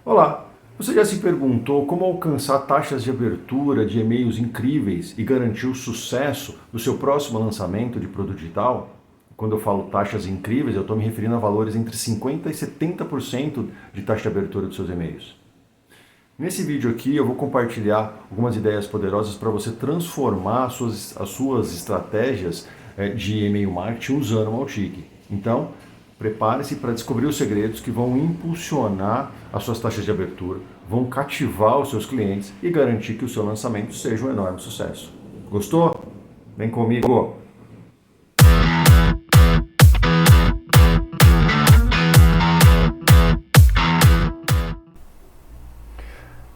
Olá, você já se perguntou como alcançar taxas de abertura de e-mails incríveis e garantir o sucesso do seu próximo lançamento de produto digital? Quando eu falo taxas incríveis, eu estou me referindo a valores entre 50% e 70% de taxa de abertura dos seus e-mails. Nesse vídeo aqui eu vou compartilhar algumas ideias poderosas para você transformar as suas estratégias de e-mail marketing usando o Mautic. Então, prepare-se para descobrir os segredos que vão impulsionar as suas taxas de abertura, vão cativar os seus clientes e garantir que o seu lançamento seja um enorme sucesso. Gostou? Vem comigo!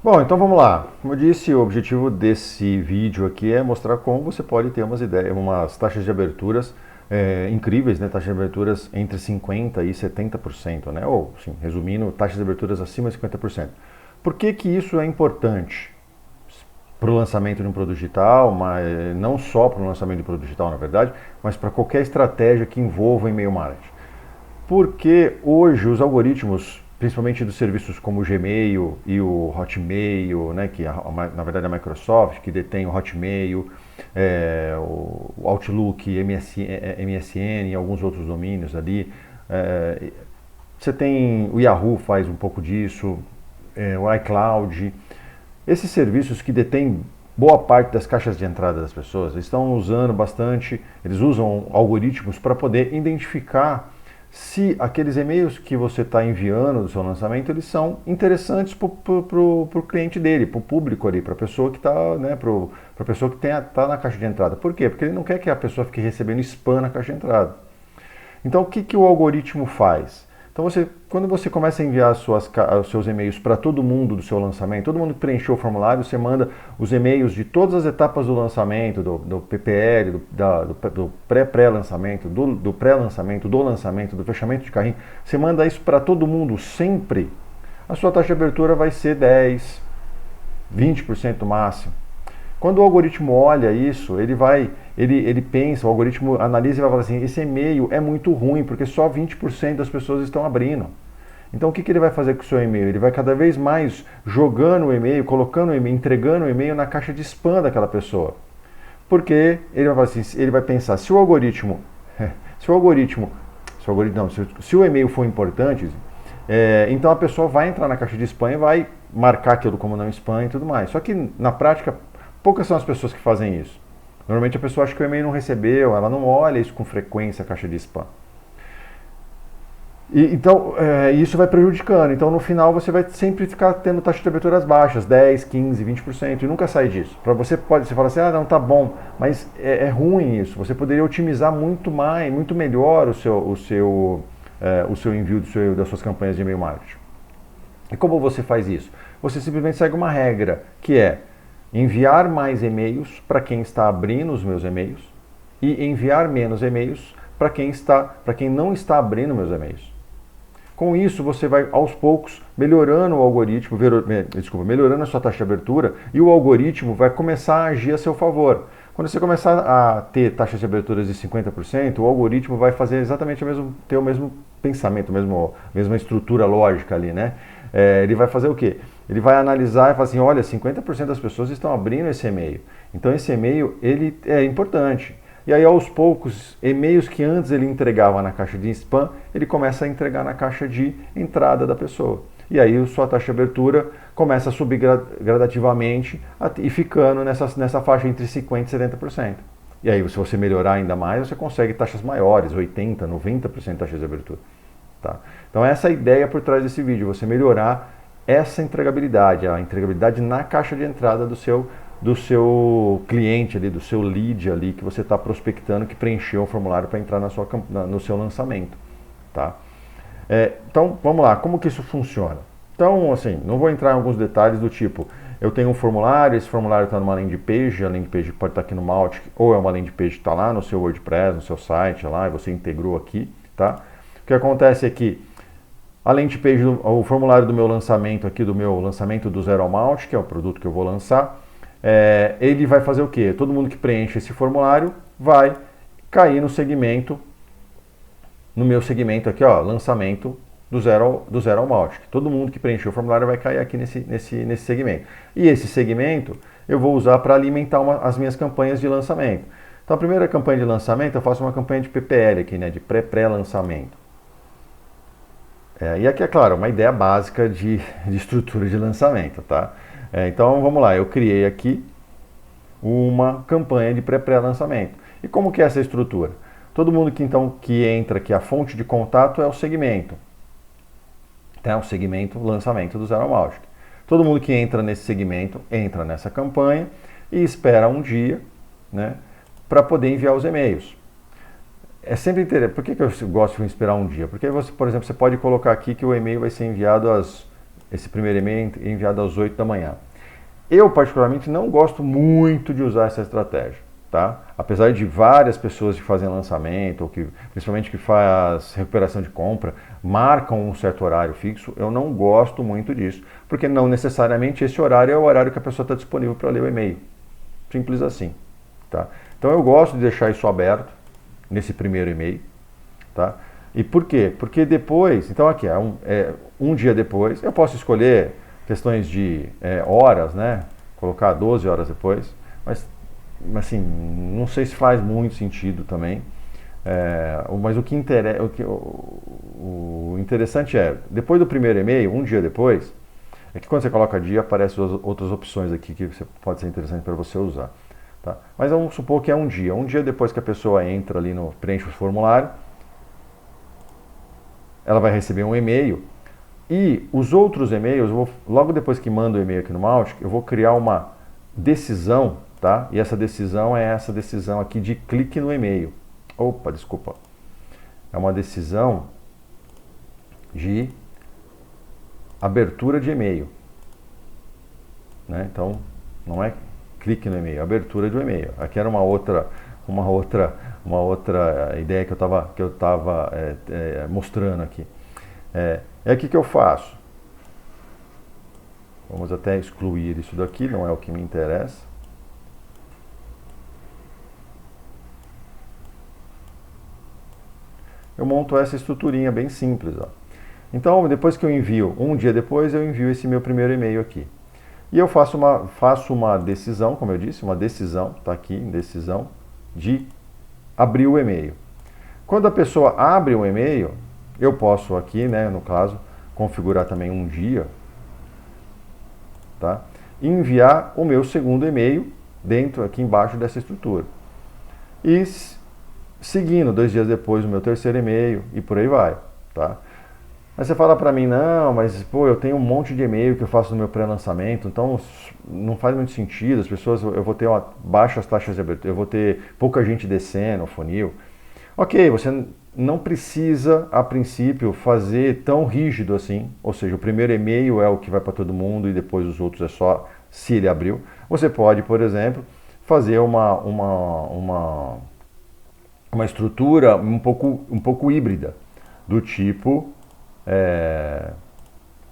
Bom, então vamos lá. Como eu disse, o objetivo desse vídeo aqui é mostrar como você pode ter umas taxas de aberturas incríveis, né? Taxas de aberturas entre 50% e 70%, né? Ou, sim, resumindo, taxas de aberturas acima de 50%. Por que que isso é importante para o lançamento de um produto digital, mas não só para o lançamento de um produto digital, na verdade, mas para qualquer estratégia que envolva e-mail marketing? Porque hoje os algoritmos, principalmente dos serviços como o Gmail e o Hotmail, né, que na verdade é a Microsoft, que detém o Hotmail, o Outlook, MSN e alguns outros domínios ali. Você tem o Yahoo faz um pouco disso, o iCloud. Esses serviços que detêm boa parte das caixas de entrada das pessoas estão usando bastante, eles usam algoritmos para poder identificar se aqueles e-mails que você está enviando do seu lançamento, eles são interessantes para o cliente dele, para o público ali, para a pessoa que está, né, para a pessoa que está na caixa de entrada. Por quê? Porque ele não quer que a pessoa fique recebendo spam na caixa de entrada. Então o que, que o algoritmo faz? Então quando você começa a enviar os seus e-mails para todo mundo do seu lançamento, todo mundo que preencheu o formulário, você manda os e-mails de todas as etapas do lançamento, do PPL, do pré-lançamento, do pré-lançamento, do lançamento, do fechamento de carrinho, você manda isso para todo mundo sempre, a sua taxa de abertura vai ser 10, 20% máximo. Quando o algoritmo olha isso, ele pensa, o algoritmo analisa e vai falar assim, esse e-mail é muito ruim, porque só 20% das pessoas estão abrindo. Então o que ele vai fazer com o seu e-mail? Ele vai cada vez mais jogando o e-mail, colocando o e-mail, entregando o e-mail na caixa de spam daquela pessoa. Porque ele vai, assim, ele vai pensar, se o e-mail for importante, então a pessoa vai entrar na caixa de spam e vai marcar aquilo como não spam e tudo mais. Só que na prática, poucas são as pessoas que fazem isso. Normalmente a pessoa acha que o e-mail não recebeu, ela não olha isso com frequência, a caixa de spam. Então, isso vai prejudicando. Então, no final, você vai sempre ficar tendo taxas de aberturas baixas, 10, 15, 20%, e nunca sai disso. Você fala assim, não, tá bom, mas é ruim isso. Você poderia otimizar muito mais, muito melhor o seu envio das suas campanhas de e-mail marketing. E como você faz isso? Você simplesmente segue uma regra, que é enviar mais e-mails para quem está abrindo os meus e-mails e enviar menos e-mails para quem não está abrindo meus e-mails. Com isso, você vai aos poucos melhorando o algoritmo, melhorando a sua taxa de abertura, e o algoritmo vai começar a agir a seu favor. Quando você começar a ter taxas de aberturas de 50%, o algoritmo vai fazer exatamente ter o mesmo pensamento, a mesma estrutura lógica ali, né? Ele vai fazer o quê? Ele vai analisar e falar assim, olha, 50% das pessoas estão abrindo esse e-mail. Então esse e-mail, ele é importante. E aí aos poucos, e-mails que antes ele entregava na caixa de spam, ele começa a entregar na caixa de entrada da pessoa. E aí a sua taxa de abertura começa a subir gradativamente e ficando nessa faixa entre 50% e 70%. E aí se você melhorar ainda mais, você consegue taxas maiores, 80%, 90% de taxa de abertura. Tá? Então essa é a ideia por trás desse vídeo, você melhorar essa entregabilidade, a entregabilidade na caixa de entrada do seu cliente ali, do seu lead ali que você está prospectando, que preencheu o formulário para entrar no seu lançamento. Tá? Então vamos lá, como que isso funciona? Então assim, não vou entrar em alguns detalhes do tipo, eu tenho um formulário, esse formulário está numa landing page, a landing page pode estar aqui no Mautic, ou é uma landing page que está lá no seu WordPress, no seu site, lá, e você integrou aqui. Tá? O que acontece é que a landing page, o formulário do meu lançamento aqui, do meu lançamento do Zero ao Mautic, que é o produto que eu vou lançar, ele vai fazer o quê? Todo mundo que preenche esse formulário vai cair no meu segmento aqui, ó, lançamento do zero ao Mautic. Todo mundo que preencheu o formulário vai cair aqui nesse segmento. E esse segmento eu vou usar para alimentar as minhas campanhas de lançamento. Então a primeira campanha de lançamento eu faço uma campanha de PPL aqui, né, de pré-lançamento. E aqui é claro, uma ideia básica de estrutura de lançamento, tá? Então vamos lá, eu criei aqui uma campanha de pré-lançamento. E como que é essa estrutura? Todo mundo que entra aqui, a fonte de contato é o segmento. Então, o segmento lançamento do Zero ao Mautic. Todo mundo que entra nesse segmento entra nessa campanha e espera um dia, né, para poder enviar os e-mails. É sempre interessante. Por que eu gosto de esperar um dia? Porque você, por exemplo, você pode colocar aqui que o e-mail vai ser enviado esse primeiro e-mail é enviado às 8 da manhã. Eu, particularmente, não gosto muito de usar essa estratégia, tá? Apesar de várias pessoas que fazem lançamento, ou que, principalmente que faz recuperação de compra, marcam um certo horário fixo, eu não gosto muito disso, porque não necessariamente esse horário é o horário que a pessoa está disponível para ler o e-mail. Simples assim, tá? Então eu gosto de deixar isso aberto nesse primeiro e-mail, tá? E por quê? Porque depois, então aqui, um dia depois, eu posso escolher questões de horas, né? Colocar 12 horas depois, mas assim, não sei se faz muito sentido também. Mas o interessante é, depois do primeiro e-mail, um dia depois, é que quando você coloca dia, aparecem outras opções aqui que pode ser interessante para você usar. Tá? Mas vamos supor que é um dia depois que a pessoa entra ali preenche o formulário, ela vai receber um e-mail. E os outros e-mails, logo depois que manda o e-mail aqui no Mautic, eu vou criar uma decisão, tá? E essa decisão é essa decisão aqui de clique no e-mail. Opa, desculpa. É uma decisão de abertura de e-mail. Né? Então, não é clique no e-mail, é abertura do e-mail. Aqui era uma outra ideia que eu estava mostrando aqui. É aqui que eu faço. Vamos até excluir isso daqui, não é o que me interessa. Eu monto essa estruturinha bem simples. Ó. Então, depois que eu envio, um dia depois, eu envio esse meu primeiro e-mail aqui. E eu faço uma decisão, como eu disse, uma decisão, está aqui, decisão, de abrir o e-mail. Quando a pessoa abre o e-mail, eu posso aqui, né, no caso, configurar também um dia, tá? E enviar o meu segundo e-mail dentro, aqui embaixo dessa estrutura. E seguindo, 2 dias depois, o meu terceiro e-mail e por aí vai, tá? Mas você fala para mim, não, mas pô, eu tenho um monte de e-mail que eu faço no meu pré-lançamento, então não faz muito sentido, as pessoas, eu vou ter baixas taxas de abertura, eu vou ter pouca gente descendo o funil. Ok, você não precisa, a princípio, fazer tão rígido assim, ou seja, o primeiro e-mail é o que vai para todo mundo e depois os outros é só se ele abriu. Você pode, por exemplo, fazer uma estrutura um pouco híbrida, do tipo,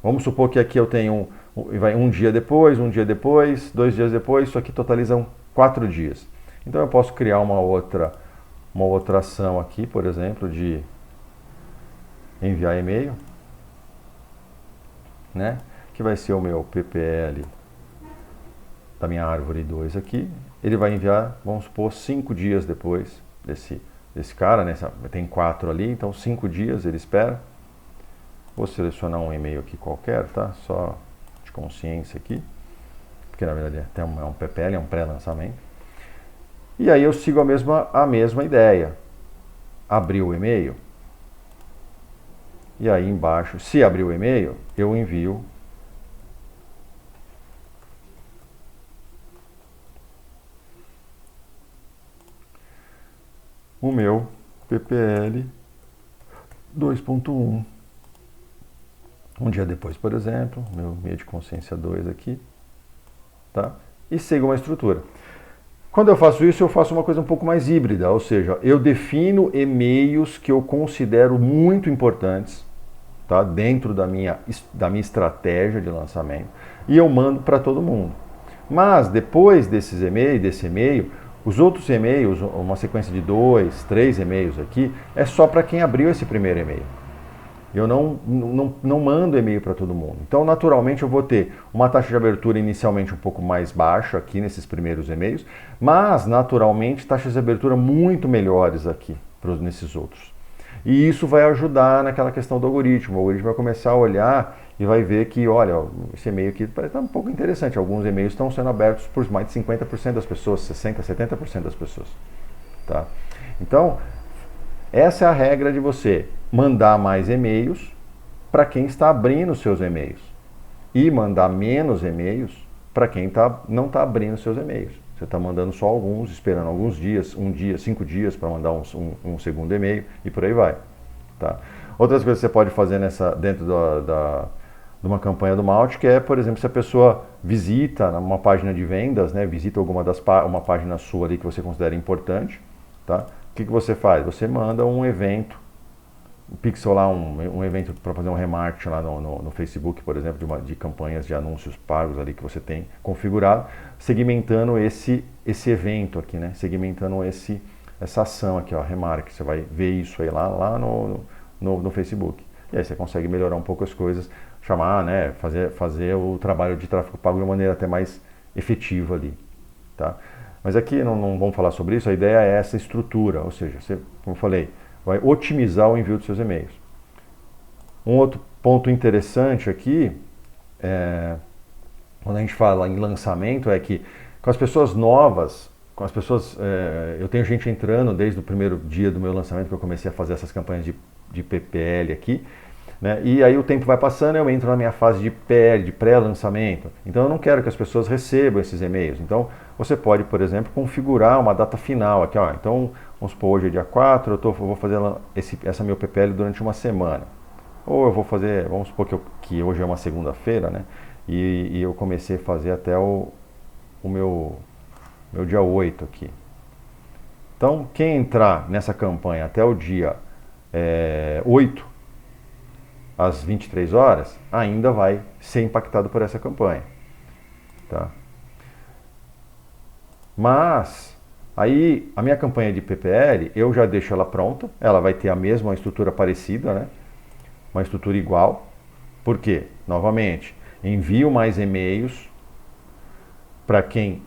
vamos supor que aqui eu tenho um dia depois, 2 dias depois, isso aqui totalizam 4 dias. Então eu posso criar uma outra ação aqui, por exemplo, de enviar e-mail, né? Que vai ser o meu PPL da minha árvore 2 aqui. Ele vai enviar, vamos supor, 5 dias depois desse cara, né? Tem 4 ali, então 5 dias ele espera. Vou selecionar um e-mail aqui qualquer, tá? Só de consciência aqui, porque na verdade é um PPL, é um pré-lançamento. E aí eu sigo a mesma ideia. Abrir o e-mail. E aí embaixo, se abrir o e-mail, eu envio o meu PPL 2.1. Um dia depois, por exemplo, meu meio de consciência 2 aqui, tá? E sigo uma estrutura. Quando eu faço isso, eu faço uma coisa um pouco mais híbrida, ou seja, eu defino e-mails que eu considero muito importantes, tá? Dentro da minha estratégia de lançamento, e eu mando para todo mundo. Mas depois desse e-mail, os outros e-mails, uma sequência de 2, 3 e-mails aqui, é só para quem abriu esse primeiro e-mail. Eu não mando e-mail para todo mundo. Então, naturalmente, eu vou ter uma taxa de abertura inicialmente um pouco mais baixa aqui nesses primeiros e-mails, mas, naturalmente, taxas de abertura muito melhores aqui nesses outros. E isso vai ajudar naquela questão do algoritmo. O algoritmo vai começar a olhar e vai ver que, olha, esse e-mail aqui parece estar um pouco interessante. Alguns e-mails estão sendo abertos por mais de 50% das pessoas, 60%, 70% das pessoas. Tá? Então, essa é a regra de você mandar mais e-mails para quem está abrindo seus e-mails e mandar menos e-mails para quem não está abrindo seus e-mails. Você está mandando só alguns, esperando alguns dias, 1 dia, 5 dias para mandar um segundo e-mail e por aí vai. Tá? Outras coisas que você pode fazer dentro de uma campanha do Malt, que é, por exemplo, se a pessoa visita uma página de vendas, né, visita uma página sua ali que você considera importante, tá? O que você faz? Você manda um evento, pixel lá, um evento para fazer um remarketing lá no Facebook, por exemplo, de campanhas de anúncios pagos ali que você tem configurado, segmentando esse evento aqui, né? Segmentando essa ação aqui, ó, remarketing. Você vai ver isso aí lá no Facebook. E aí você consegue melhorar um pouco as coisas, chamar, né? Fazer o trabalho de tráfego pago de uma maneira até mais efetiva ali, tá? Mas aqui não vamos falar sobre isso, a ideia é essa estrutura, ou seja, você, como eu falei, vai otimizar o envio dos seus e-mails. Um outro ponto interessante aqui, quando a gente fala em lançamento, é que com as pessoas novas, eu tenho gente entrando desde o primeiro dia do meu lançamento, que eu comecei a fazer essas campanhas de PPL aqui, né? E aí o tempo vai passando, eu entro na minha fase de PL, de pré-lançamento. Então eu não quero que as pessoas recebam esses e-mails. Então você pode, por exemplo, configurar uma data final aqui. Ó. Então vamos supor, hoje é dia 4, eu vou fazer essa meu PPL durante uma semana. Ou eu vou fazer, vamos supor que hoje é uma segunda-feira, né? E eu comecei a fazer até o meu dia 8 aqui. Então quem entrar nessa campanha até o dia 8, às 23 horas, ainda vai ser impactado por essa campanha. Tá? Mas, aí, a minha campanha de PPL, eu já deixo ela pronta, ela vai ter a mesma estrutura parecida, né? Uma estrutura igual. Por quê? Novamente, envio mais e-mails para quem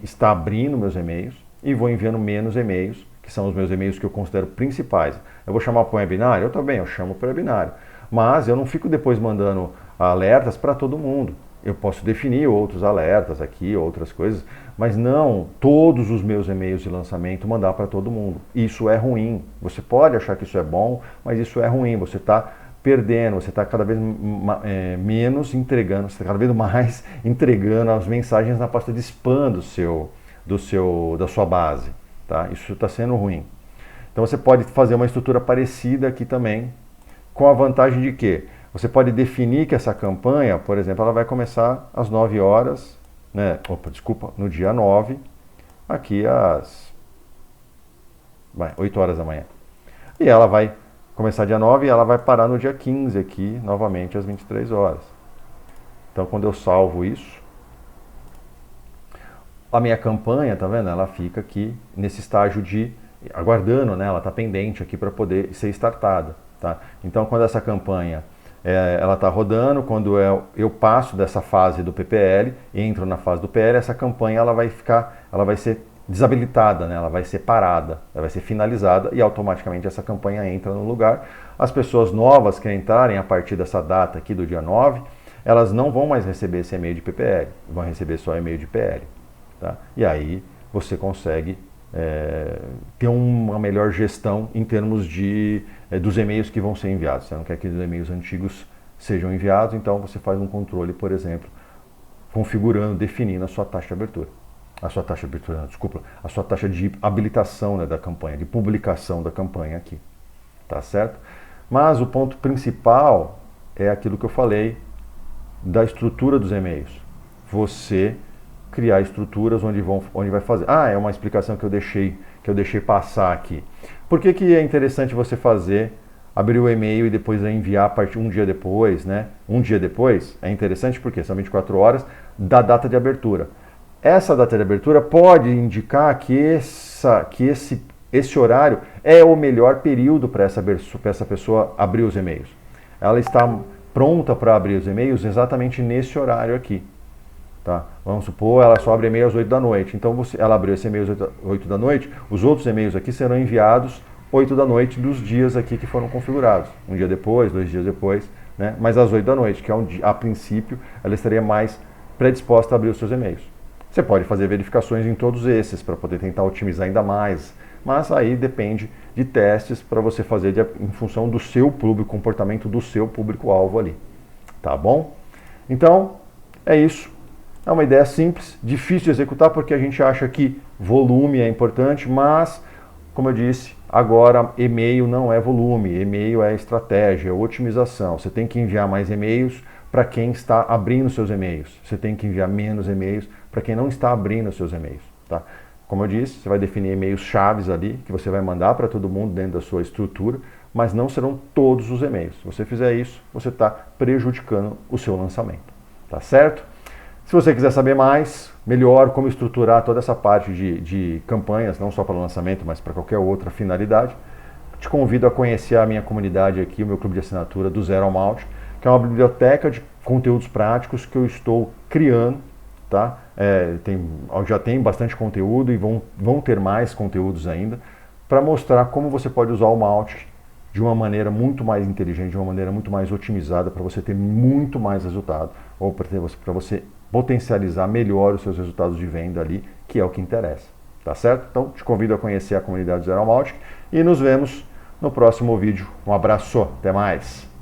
está abrindo meus e-mails e vou enviando menos e-mails, que são os meus e-mails que eu considero principais. Eu vou chamar para o webinário? Eu também, eu chamo para o webinário. Mas eu não fico depois mandando alertas para todo mundo. Eu posso definir outros alertas aqui, outras coisas, mas não todos os meus e-mails de lançamento mandar para todo mundo. Isso é ruim. Você pode achar que isso é bom, mas isso é ruim. Você está perdendo, você está cada vez menos entregando, você está cada vez mais entregando as mensagens na pasta de spam da sua base. Tá? Isso está sendo ruim. Então você pode fazer uma estrutura parecida aqui também, com a vantagem de que você pode definir que essa campanha, por exemplo, ela vai começar às 9 horas, né? No dia 9, aqui às 8 horas da manhã. E ela vai começar dia 9 e ela vai parar no dia 15 aqui, novamente às 23 horas. Então quando eu salvo isso, a minha campanha, tá vendo? Ela fica aqui nesse estágio de aguardando, né? Ela está pendente aqui para poder ser startada, tá? Então, quando essa campanha ela está rodando, quando eu passo dessa fase do PPL, entro na fase do PL, essa campanha ela vai ser desabilitada, né? Ela vai ser parada, ela vai ser finalizada e automaticamente essa campanha entra no lugar. As pessoas novas que entrarem a partir dessa data aqui do dia 9, elas não vão mais receber esse e-mail de PPL, vão receber só e-mail de PL. Tá? E aí você consegue ter uma melhor gestão em termos dos e-mails que vão ser enviados. Você não quer que os e-mails antigos sejam enviados, então você faz um controle, por exemplo, configurando, definindo a sua taxa de abertura. A sua taxa de abertura, desculpa, a sua taxa de habilitação, né, da campanha, de publicação da campanha aqui. Tá certo? Mas o ponto principal é aquilo que eu falei da estrutura dos e-mails. Você criar estruturas onde vai fazer. É uma explicação que eu deixei passar aqui. Por que é interessante você abrir o e-mail e depois enviar a partir um dia depois, né? Um dia depois é interessante porque são 24 horas da data de abertura. Essa data de abertura pode indicar que esse horário é o melhor período para essa pessoa abrir os e-mails. Ela está pronta para abrir os e-mails exatamente nesse horário aqui. Tá? Vamos supor, ela só abre e-mail às 8 da noite. Então, ela abriu esse e-mail às 8 da noite, os outros e-mails aqui serão enviados 8 da noite dos dias aqui que foram configurados. Um dia depois, 2 dias depois, né? Mas às 8 da noite, que é a princípio, ela estaria mais predisposta a abrir os seus e-mails. Você pode fazer verificações em todos esses para poder tentar otimizar ainda mais, mas aí depende de testes para você fazer em função do seu público, comportamento do seu público-alvo ali. Tá bom? Então, é isso. É uma ideia simples, difícil de executar porque a gente acha que volume é importante, mas, como eu disse, agora e-mail não é volume, e-mail é estratégia, é otimização. Você tem que enviar mais e-mails para quem está abrindo seus e-mails. Você tem que enviar menos e-mails para quem não está abrindo seus e-mails. Tá? Como eu disse, você vai definir e-mails chaves ali, que você vai mandar para todo mundo dentro da sua estrutura, mas não serão todos os e-mails. Se você fizer isso, você está prejudicando o seu lançamento. Tá certo? Se você quiser saber mais, melhor como estruturar toda essa parte de campanhas, não só para o lançamento, mas para qualquer outra finalidade, te convido a conhecer a minha comunidade aqui, o meu clube de assinatura do Zero ao Malte, que é uma biblioteca de conteúdos práticos que eu estou criando. Tá? Já tem bastante conteúdo e vão ter mais conteúdos ainda, para mostrar como você pode usar o Malte de uma maneira muito mais inteligente, de uma maneira muito mais otimizada, para você ter muito mais resultado, ou para você potencializar melhor os seus resultados de venda ali, que é o que interessa, tá certo? Então, te convido a conhecer a comunidade Zero ao Malte e nos vemos no próximo vídeo. Um abraço, até mais!